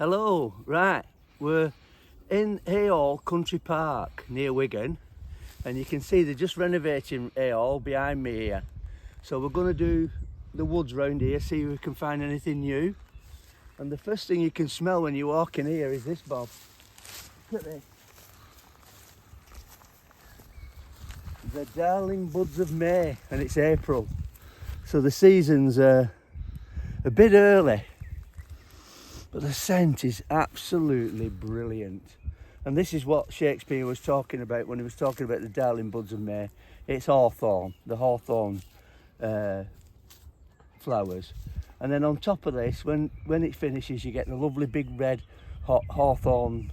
Hello, right, we're in Haigh Hall Country Park near Wigan, and you can see they're just renovating Haigh Hall behind me here. So we're going to do the woods round here, see if we can find anything new. And the first thing you can smell when you walk in here is this, Bob. Look at this. The darling buds of May, and it's April. So the season's a bit early. But the scent is absolutely brilliant. And this is what Shakespeare was talking about when he was talking about the darling buds of May. It's hawthorn, the hawthorn flowers. And then on top of this, when it finishes, you get the lovely big red hawthorn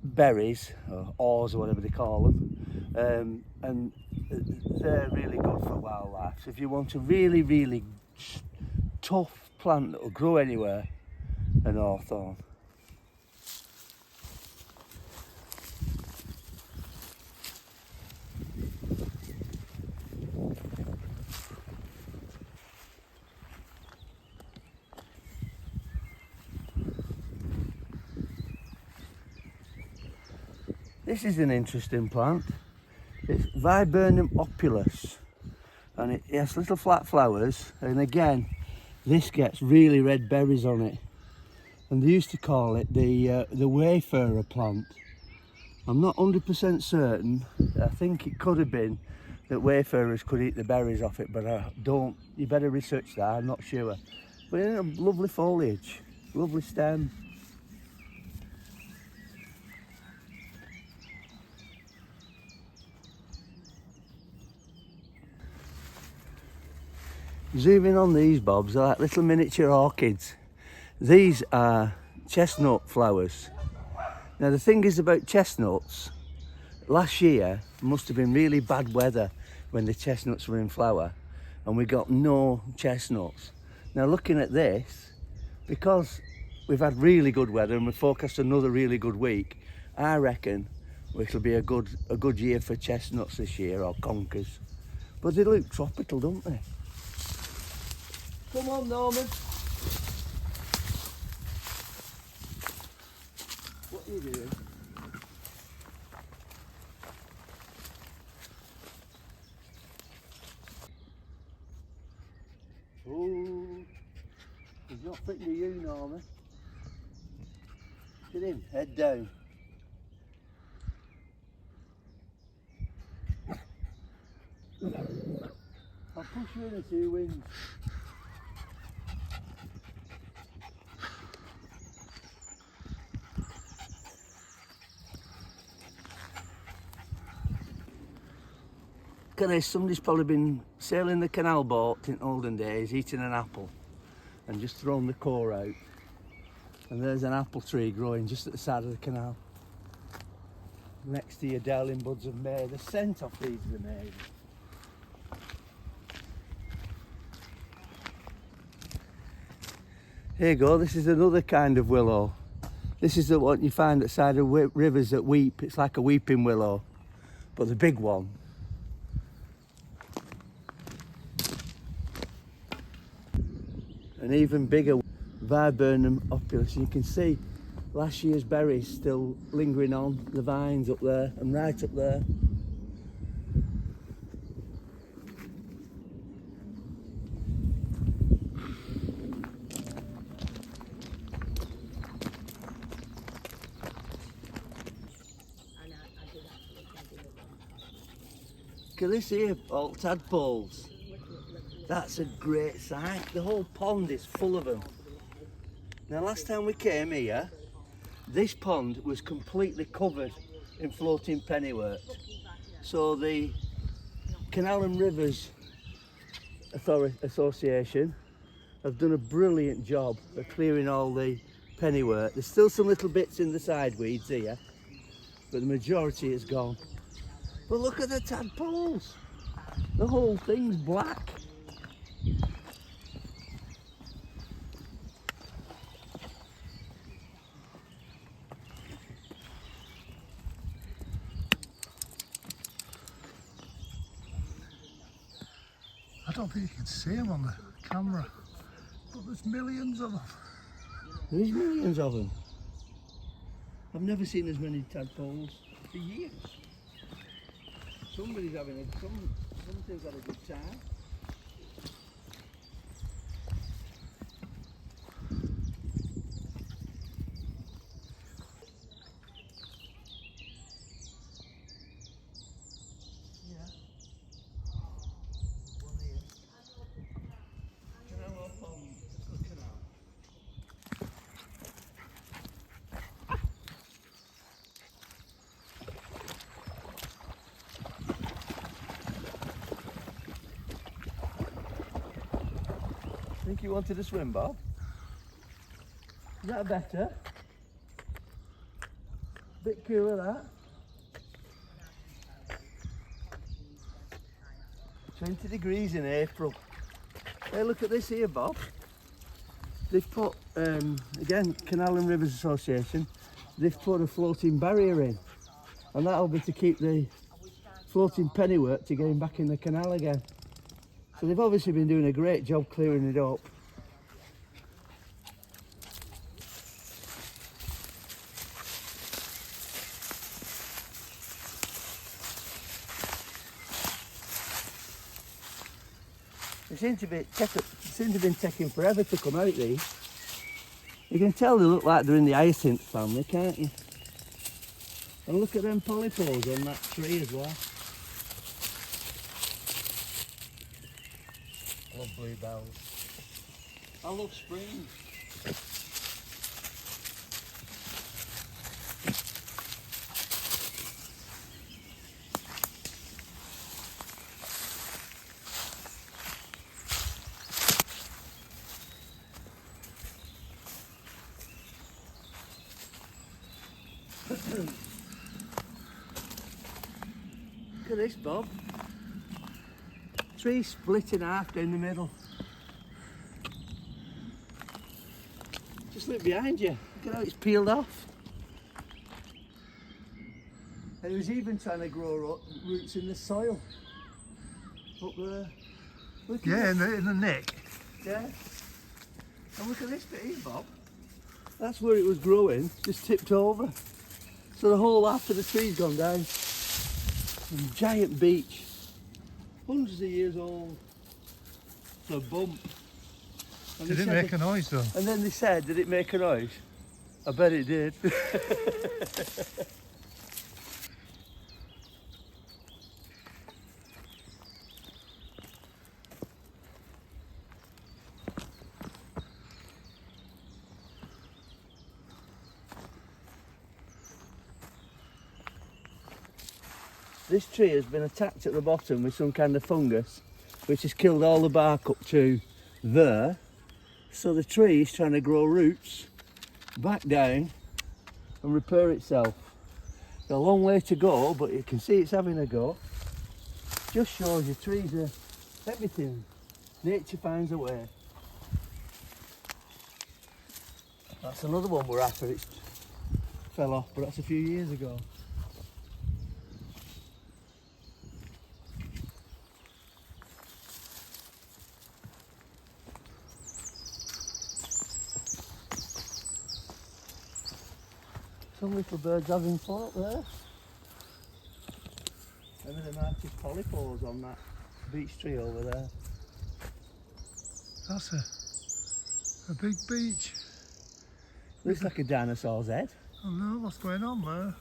berries, or oars or whatever they call them. And they're really good for wildlife. So if you want a really, really tough plant that will grow anywhere, an hawthorn. This is an interesting plant. It's Viburnum opulus, and it has little flat flowers, and again this gets really red berries on it, and they used to call it the wayfarer plant. I'm not 100% certain. I think it could have been that wayfarers could eat the berries off it, but I don't. You better research that, I'm not sure. But you know, lovely foliage, lovely stem. Zooming on these, Bobs, are like little miniature orchids. These are chestnut flowers. Now the thing is about chestnuts, last year must have been really bad weather when the chestnuts were in flower, and we got no chestnuts. Now looking at this, because we've had really good weather and we forecast another really good week, I reckon it'll be a good year for chestnuts this year, or conkers. But they look tropical, don't they? Come on, Norman. What are you doing? Oh, he's not fitting to you, Norman. Get in, head down. I'll push you in a few wings. Look at this, somebody's probably been sailing the canal boat in olden days, eating an apple and just thrown the core out. And there's an apple tree growing just at the side of the canal, next to your darling buds of May. The scent of these is amazing. Here you go, this is another kind of willow. This is the one you find at the side of rivers that weep. It's like a weeping willow, but the big one. An even bigger Viburnum opulus. You can see last year's berries still lingering on the vines up there and right up there. Look at this here, all tadpoles. That's a great sight. The whole pond is full of them. Now last time we came here, this pond was completely covered in floating pennywort. So the Canal and Rivers Association have done a brilliant job of clearing all the pennywort. There's still some little bits in the side weeds here, but the majority is gone. But look at the tadpoles. The whole thing's black. I don't think you can see them on the camera, but there's millions of them. There's millions of them. I've never seen as many tadpoles for years. Somebody's having somebody's had a good time. Think you wanted a swim, Bob? Is that better? Bit cooler, that. 20 degrees in April. Hey, look at this here, Bob. They've put, again, Canal and Rivers Association, they've put a floating barrier in. And that'll be to keep the floating pennyworth to getting back in the canal again. So they've obviously been doing a great job clearing it up. They seem to have been taking forever to come out, these. You can tell they look like they're in the hyacinth family, can't you? And look at them polypores on that tree as well. I love bluebells. I love spring. Look at this, Bob. Tree split in half down the middle. Just look behind you. Look at how it's peeled off. And it was even trying to grow roots in the soil. Up there. Look at in the neck. Yeah. And look at this bit here, Bob. That's where it was growing, just tipped over. So the whole half of the tree's gone down. A giant beech. Hundreds of years old. It's a bump. And Did it make a noise though? And then they said, did it make a noise? I bet it did. This tree has been attacked at the bottom with some kind of fungus, which has killed all the bark up to there. So the tree is trying to grow roots back down and repair itself. Got a long way to go, but you can see it's having a go. Just shows you trees are everything. Nature finds a way. That's another one we're after. It fell off, but that's a few years ago. Some little birds having fun up there. Maybe there might be polypores on that beech tree over there. That's a big beech. Looks like a dinosaur's head. I don't know what's going on there.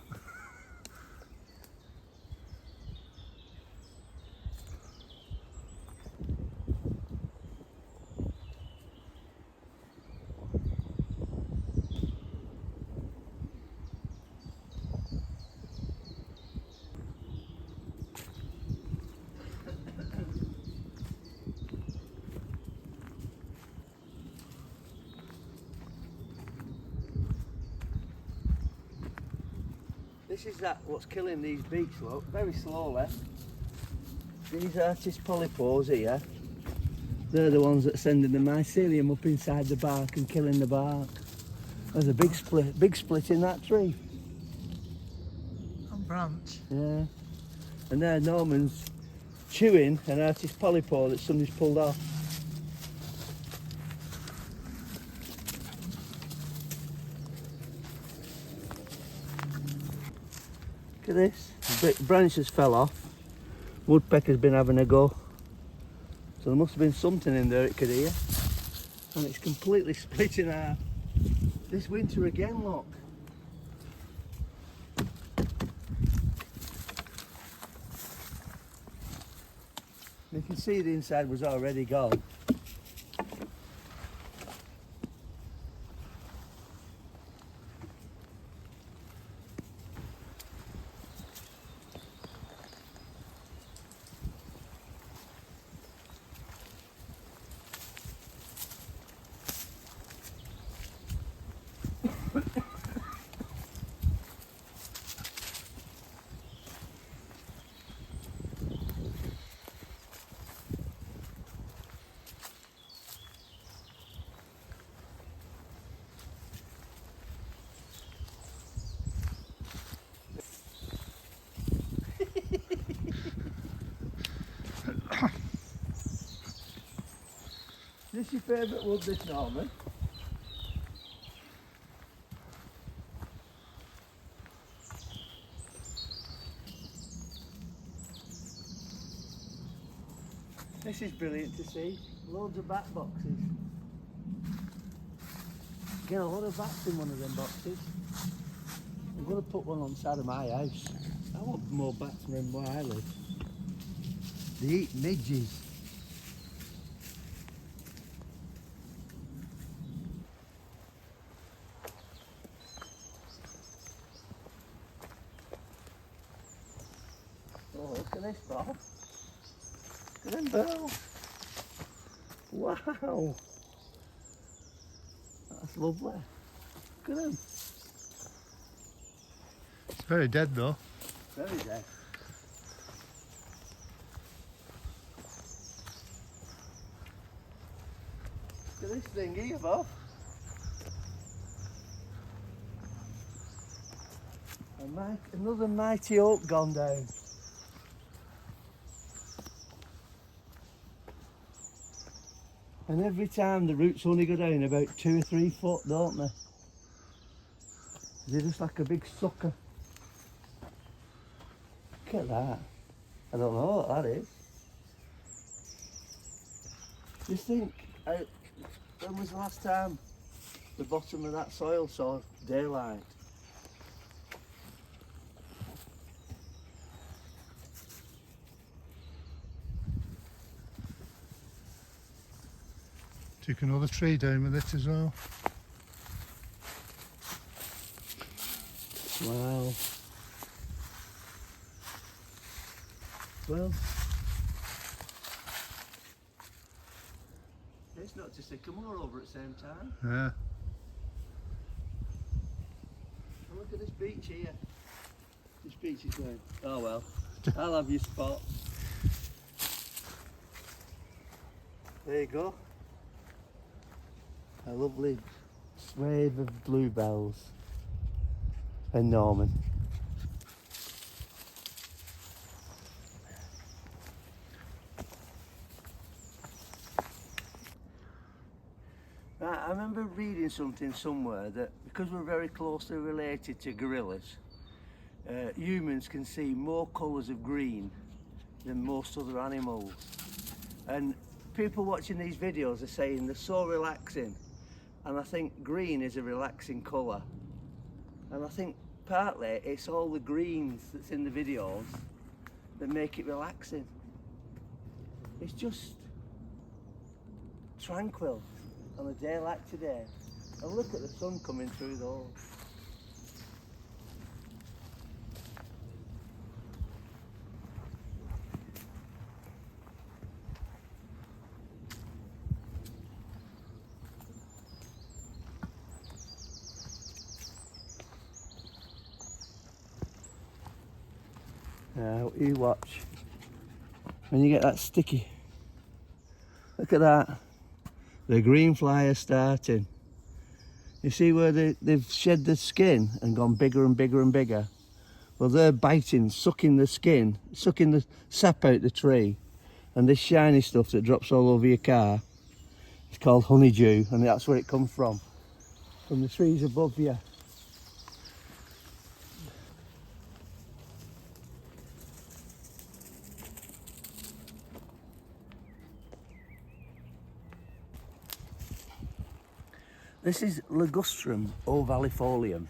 This is what's killing these beech, look, very slowly. These artist polypores here, they're the ones that are sending the mycelium up inside the bark and killing the bark. There's a big split in that tree. And branch. Yeah. And there Norman's chewing an artist polypore that somebody's pulled off. Look at this. The big branch has fell off. Woodpecker's been having a go. So there must have been something in there it could hear. And it's completely split in half. This winter again, look. You can see the inside was already gone. Is this your favourite wood, this, Norman? This is brilliant to see. Loads of bat boxes. Get a lot of bats in one of them boxes. I'm going to put one on the side of my house. I want more bats than where I live. They eat midges. Oh, look at this, Bob. Look at them bells. Wow. That's lovely. Look at them. It's very dead though. Very dead. Look at this thing here, Bob. Another mighty oak gone down. And every time the roots only go down about 2 or 3 foot, don't they? They're just like a big sucker. Look at that. I don't know what that is. Just think, when was the last time the bottom of that soil saw daylight? Took another tree down with it as well. Wow. Well, it's not just a sycamore over at the same time. Yeah. And look at this beach here. This beach is going, oh well, I'll have your spot. There you go. A lovely swathe of bluebells. And Norman. Right, I remember reading something somewhere that because we're very closely related to gorillas, humans can see more colours of green than most other animals. And people watching these videos are saying they're so relaxing. And I think green is a relaxing colour. And I think partly it's all the greens that's in the videos that make it relaxing. It's just tranquil on a day like today. And look at the sun coming through those. Now you watch when you get that sticky. Look at that. The green fly are starting. You see where they've shed the skin and gone bigger and bigger and bigger? Well, they're biting, sucking the skin, sucking the sap out the tree. And this shiny stuff that drops all over your car, it's called honeydew, and that's where it comes from the trees above you. This is Ligustrum ovalifolium.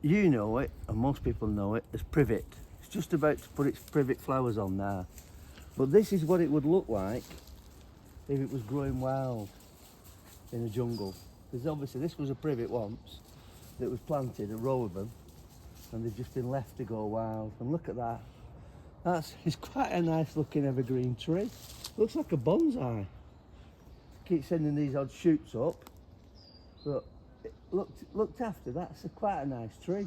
You know it, and most people know it, as privet. It's just about to put its privet flowers on now. But this is what it would look like if it was growing wild in a jungle. Because obviously this was a privet once that was planted, a row of them, and they've just been left to go wild. And look at that. It's quite a nice looking evergreen tree. Looks like a bonsai. Keep sending these odd shoots up. But looked after, that's quite a nice tree.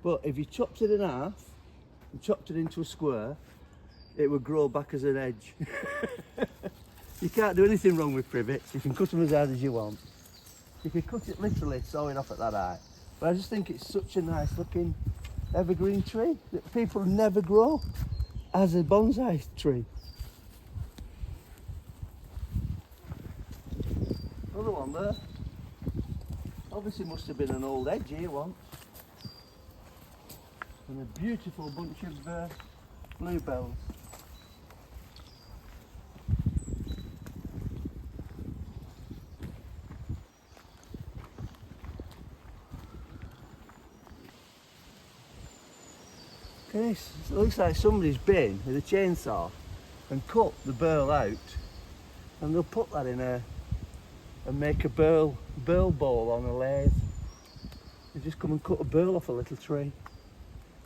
But if you chopped it in half and chopped it into a square, it would grow back as an edge. You can't do anything wrong with privets. You can cut them as hard as you want. You can cut it literally, saw it off at that height. But I just think it's such a nice looking evergreen tree that people never grow as a bonsai tree. Another one there. Obviously must have been an old edge here once. And a beautiful bunch of bluebells. It looks like somebody's been with a chainsaw and cut the burl out, and they'll put that in and make a burl bowl on a lathe. They just come and cut a burl off a little tree.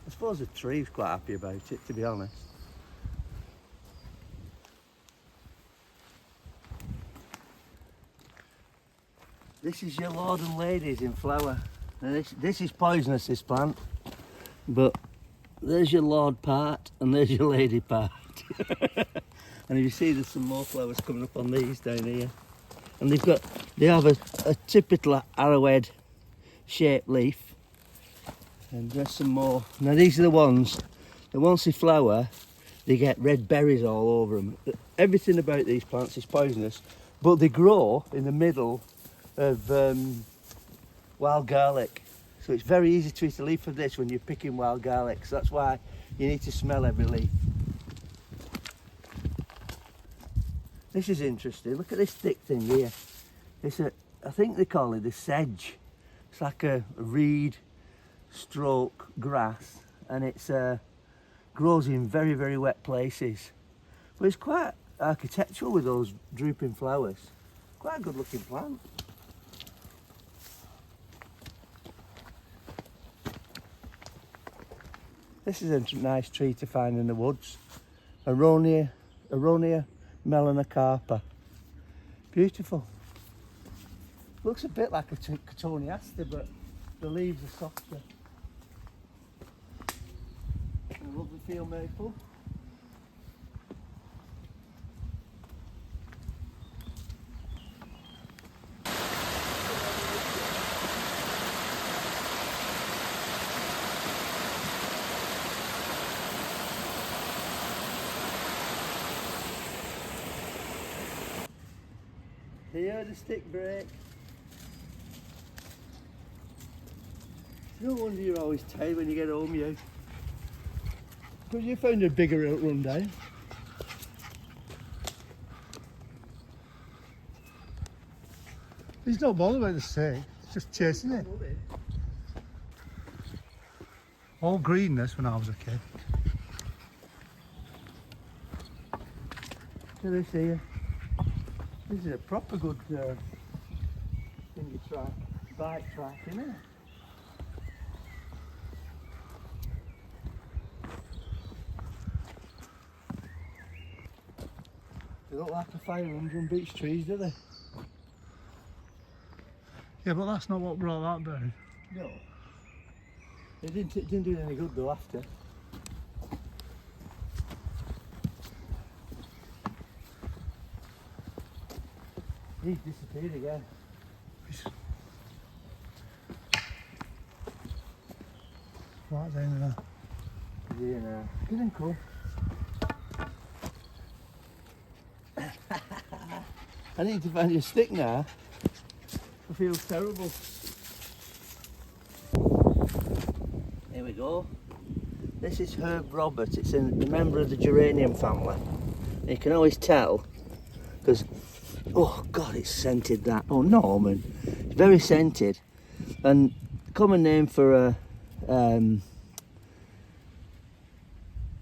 I suppose the tree's quite happy about it, to be honest. This is your lord and ladies in flower. Now this is poisonous, this plant, but there's your lord part and there's your lady part. And if you see, there's some more flowers coming up on these down here. And they have a typical arrowhead shaped leaf. And there's some more. Now these are the ones that once they flower, they get red berries all over them. Everything about these plants is poisonous, but they grow in the middle of wild garlic. So it's very easy to eat a leaf of this when you're picking wild garlic. So that's why you need to smell every leaf. This is interesting. Look at this thick thing here. I think they call it a sedge. It's like a reed stroke grass, and it's grows in very, very wet places. But it's quite architectural with those drooping flowers. Quite a good looking plant. This is a nice tree to find in the woods. Aronia melanocarpa. Beautiful. Looks a bit like a cotoneaster, but the leaves are softer. And I love the field maple. Here, the stick break. No wonder you're always tired when you get home, you. Because you found a bigger run down. He's not bothered about the stick, he's just chasing it. All green this when I was a kid. Look at this here. This is a proper good thingy track, bike track, isn't it? They look like a fire under on beech trees, do they? Yeah, but that's not what brought that down. No. It didn't do any good though after. He's disappeared again. Right down there. Yeah, now. Get him, cool. I need to find your stick now. I feel terrible. Here we go. This is Herb Robert. It's a member of the geranium family. And you can always tell because, oh God, it's scented that. Oh, Norman. very scented, and common name for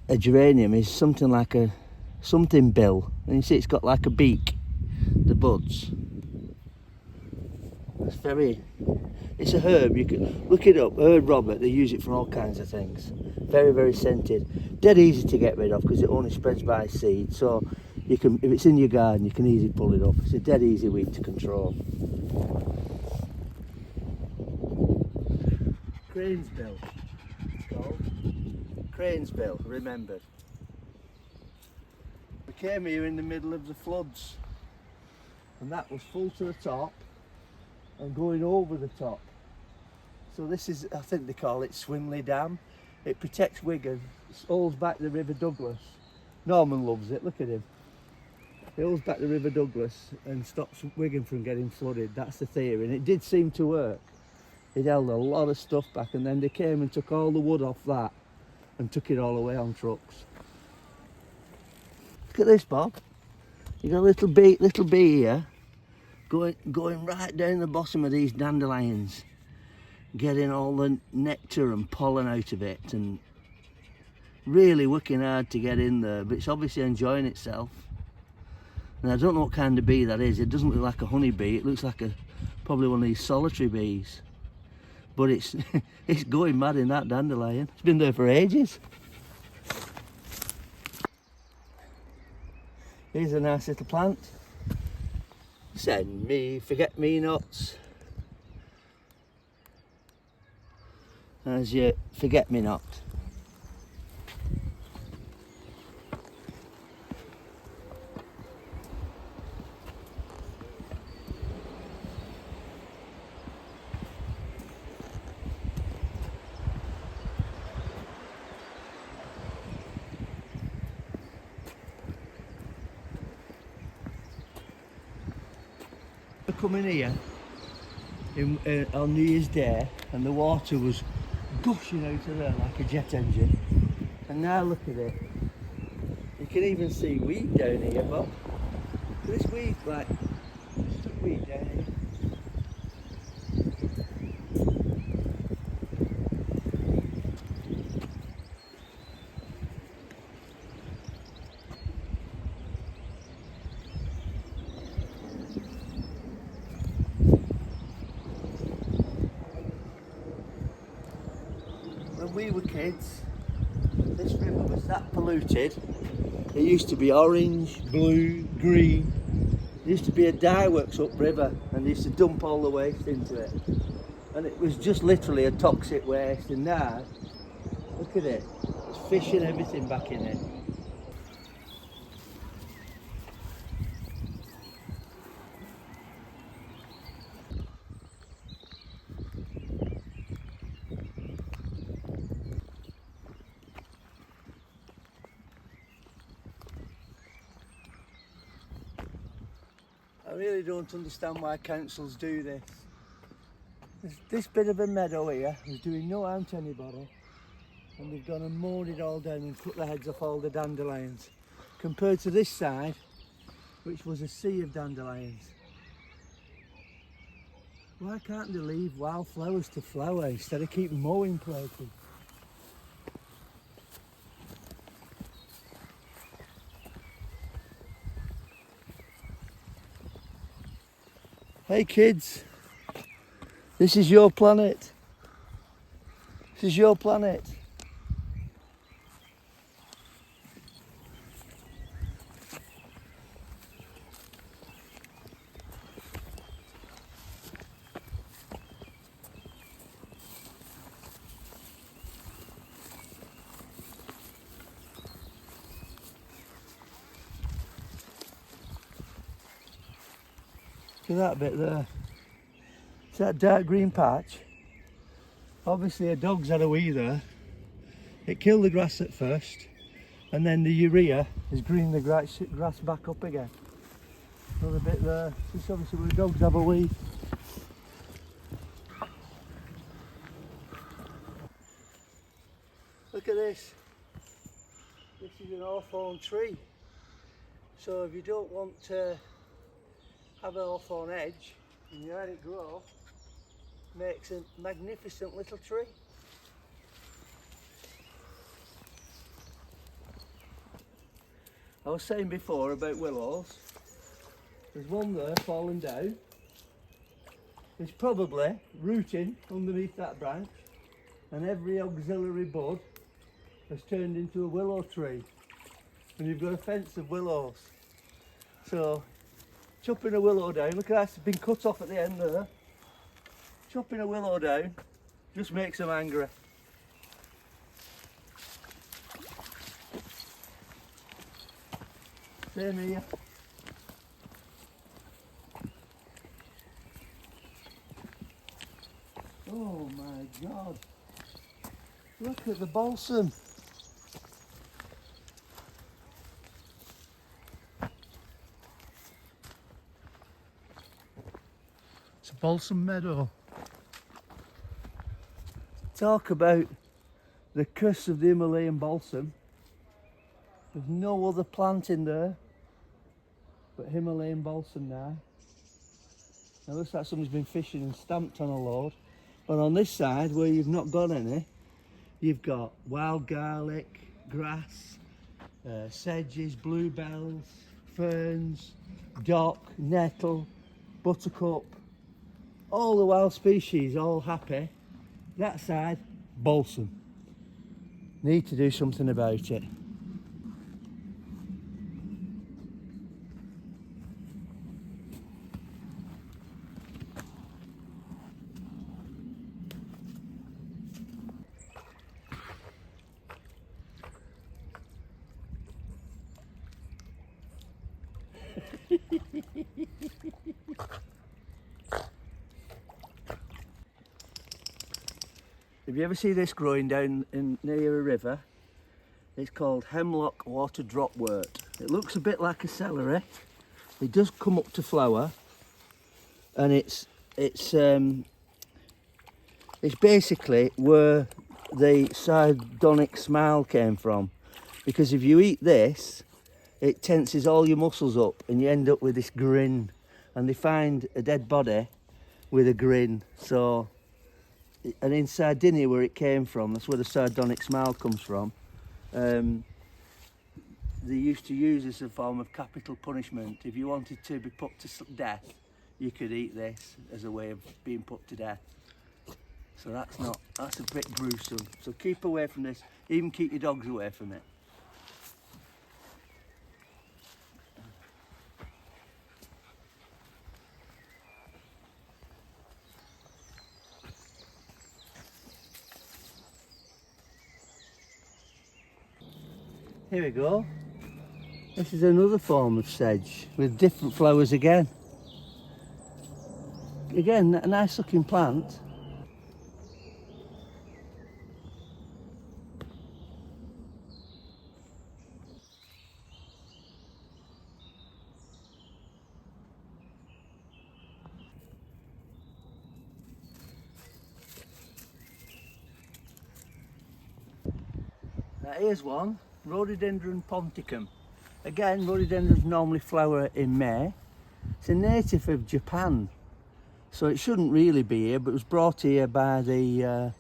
a geranium is something like a something bill, and you see it's got like a beak, the buds. It's a herb. You can look it up, herb Robert. They use it for all kinds of things. Very, very scented. Dead easy to get rid of because it only spreads by seed. So you can, if it's in your garden, you can easily pull it up. It's a dead easy weed to control. Crane's bill. It's called Crane's bill. Remembered. We came here in the middle of the floods, and that was full to the top and going over the top. So this is, I think they call it Swinley Dam. It protects Wigan, it holds back the River Douglas. Norman loves it, look at him. It holds back the River Douglas and stops Wigan from getting flooded. That's the theory, and it did seem to work. It held a lot of stuff back, and then they came and took all the wood off that and took it all away on trucks. Look at this, Bob. You got a little bee here going right down the bottom of these dandelions, getting all the nectar and pollen out of it, and really working hard to get in there, but it's obviously enjoying itself. And I don't know what kind of bee that is. It doesn't look like a honey bee. It looks like probably one of these solitary bees, but it's it's going mad in that dandelion. It's been there for ages. Here's a nice little plant. Send me forget-me-nots as you forget-me-not. Coming here on New Year's Day, and the water was gushing out of there like a jet engine, and now look at it. You can even see weed down here, Bob. Look at this weed, like weed down here. When we were kids, this river was that polluted. It used to be orange, blue, green. There used to be a dye works upriver, and they used to dump all the waste into it. And it was just literally a toxic waste, and now, look at it. There's fish and everything back in it. I really don't understand why councils do this. This bit of a meadow here is doing no harm to anybody, and they've gone and mowed it all down and cut the heads off all the dandelions, compared to this side, which was a sea of dandelions. Why can't they leave wildflowers to flower instead of keep mowing places? Hey kids, this is your planet. This is your planet. Look at that bit there. It's that dark green patch. Obviously a dog's had a wee there. It killed the grass at first, and then the urea has greened the grass back up again. Another bit there. It's obviously where the dogs have a wee. Look at this. This is an hawthorn tree. So if you don't want to have a hawthorn edge and you let it grow, makes a magnificent little tree. I was saying before about willows. There's one there falling down. It's probably rooting underneath that branch, and every auxiliary bud has turned into a willow tree. And you've got a fence of willows. So chopping a willow down, look at that, it's been cut off at the end there. Chopping a willow down just makes them angry. Same here. Oh my God. Look at the balsam. It's a balsam meadow. Talk about the curse of the Himalayan balsam. There's no other plant in there but Himalayan balsam now. Now looks like somebody's been fishing and stamped on a load. But on this side where you've not got any, you've got wild garlic, grass, sedges, bluebells, ferns, dock, nettle, buttercup, all the wild species all happy. That side, balsam. Need to do something about it. If you ever see this growing down near a river, it's called Hemlock Water Dropwort. It looks a bit like a celery. It does come up to flower, and it's basically where the sardonic smile came from. Because if you eat this, it tenses all your muscles up and you end up with this grin. And they find a dead body with a grin. So, and in Sardinia where it came from, that's where the sardonic smile comes from, they used to use this as a form of capital punishment. If you wanted to be put to death, you could eat this as a way of being put to death. So that's a bit gruesome. So keep away from this, even keep your dogs away from it. Here we go. This is another form of sedge with different flowers again. Again, a nice looking plant. Now here's one, Rhododendron ponticum. Again, rhododendrons normally flower in May. It's a native of Japan, so it shouldn't really be here, but it was brought here by the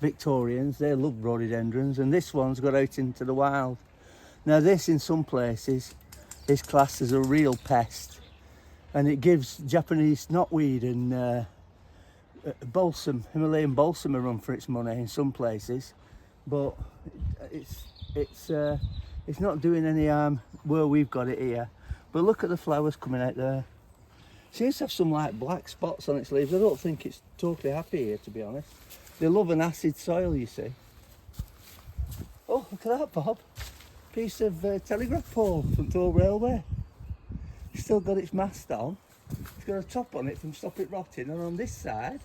Victorians. They love rhododendrons, and this one's got out into the wild. Now this, in some places, is classed as a real pest, and it gives Japanese knotweed and balsam, Himalayan balsam, a run for its money in some places, but it's not doing any harm where we've got it here. But look at the flowers coming out there. Seems to have some like black spots on its leaves. I don't think it's totally happy here, to be honest. They love an acid soil, you see. Oh, look at that, Bob. Piece of telegraph pole from the old railway. It's still got its mast on. It's got a top on it from stop it rotting, and on this side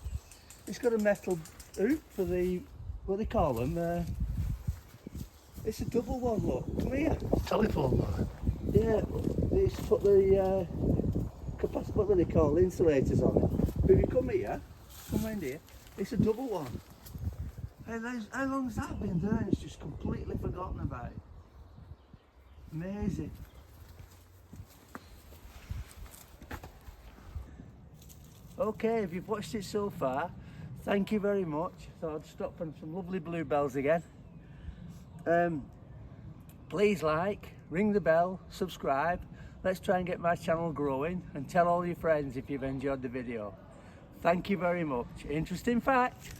it's got a metal hoop for the, what they call them, it's a double one, look. Come here. Telephone line. Yeah, it's put the what do they call, insulators on it. But if you come here, come round here, it's a double one. Hey, how long's that been there? And it's just completely forgotten about. Amazing. Okay, if you've watched it so far, Thank you very much. Thought I'd stop on some lovely bluebells again. Please like, ring the bell, subscribe. Let's try and get my channel growing, and tell all your friends if you've enjoyed the video. Thank you very much. Interesting fact.